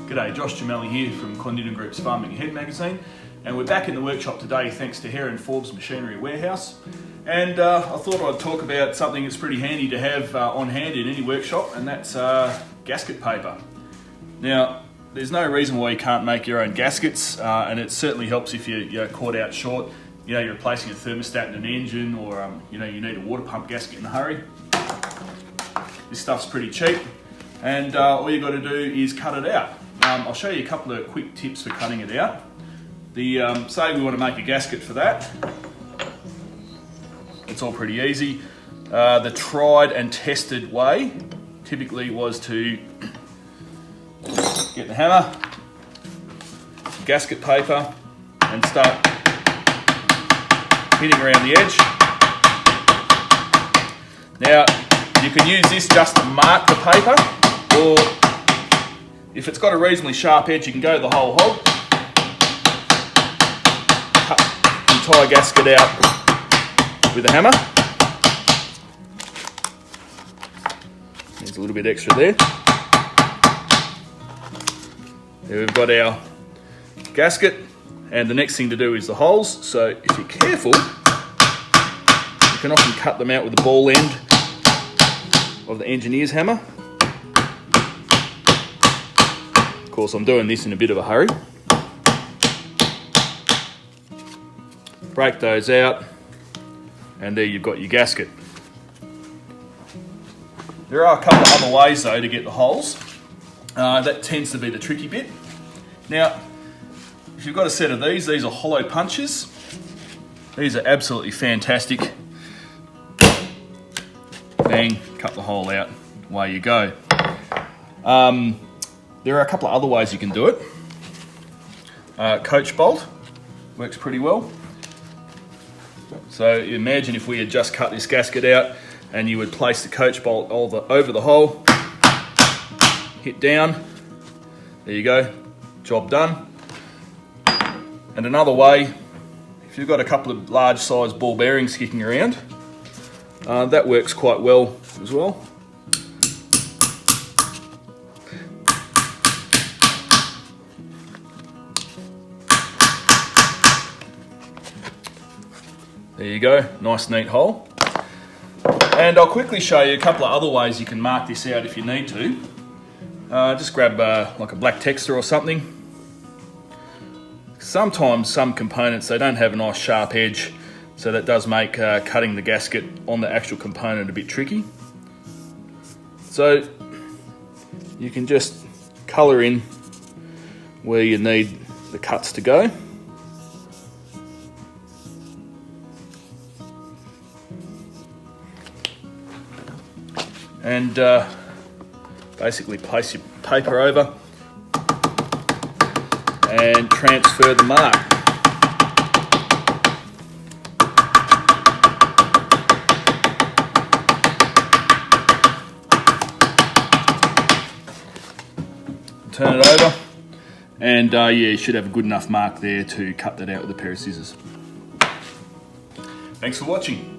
G'day, Josh Giumelli here from Kondinin Group's Farming Ahead magazine, and we're back in the workshop today thanks to Heron Forbes Machinery Warehouse. And I thought I'd talk about something that's pretty handy to have on hand in any workshop, and that's gasket paper. Now, there's no reason why you can't make your own gaskets, and it certainly helps if you're caught out short. You know, you're replacing a thermostat in an engine, or you need a water pump gasket in a hurry. This stuff's pretty cheap, and all you've got to do is cut it out. I'll show you a couple of quick tips for cutting it out. Say we want to make a gasket for that. It's all pretty easy. The tried and tested way typically was to get the hammer, gasket paper, and start hitting around the edge. Now, you can use this just to mark the paper, or if it's got a reasonably sharp edge, you can go the whole hog. Cut the entire gasket out with a hammer. There's a little bit extra there. There we've got our gasket, and the next thing to do is the holes. So if you're careful, you can often cut them out with the ball end of the engineer's hammer. Of course, I'm doing this in a bit of a hurry. Break those out, and there you've got your gasket. There are a couple of other ways though to get the holes. That tends to be the tricky bit. Now, if you've got a set of these are hollow punches. These are absolutely fantastic. Bang, cut the hole out, away you go. There are a couple of other ways you can do it. Coach bolt works pretty well. So imagine if we had just cut this gasket out and you would place the coach bolt over the hole, hit down, there you go, job done. And another way, if you've got a couple of large size ball bearings kicking around, that works quite well as well. There you go, nice neat hole. And I'll quickly show you a couple of other ways you can mark this out if you need to. Just grab like a black texture or something. Sometimes some components, they don't have a nice sharp edge, so that does make cutting the gasket on the actual component a bit tricky. So you can just colour in where you need the cuts to go. And basically place your paper over and transfer the mark. Turn it over, and yeah, you should have a good enough mark there to cut that out with a pair of scissors. Thanks for watching.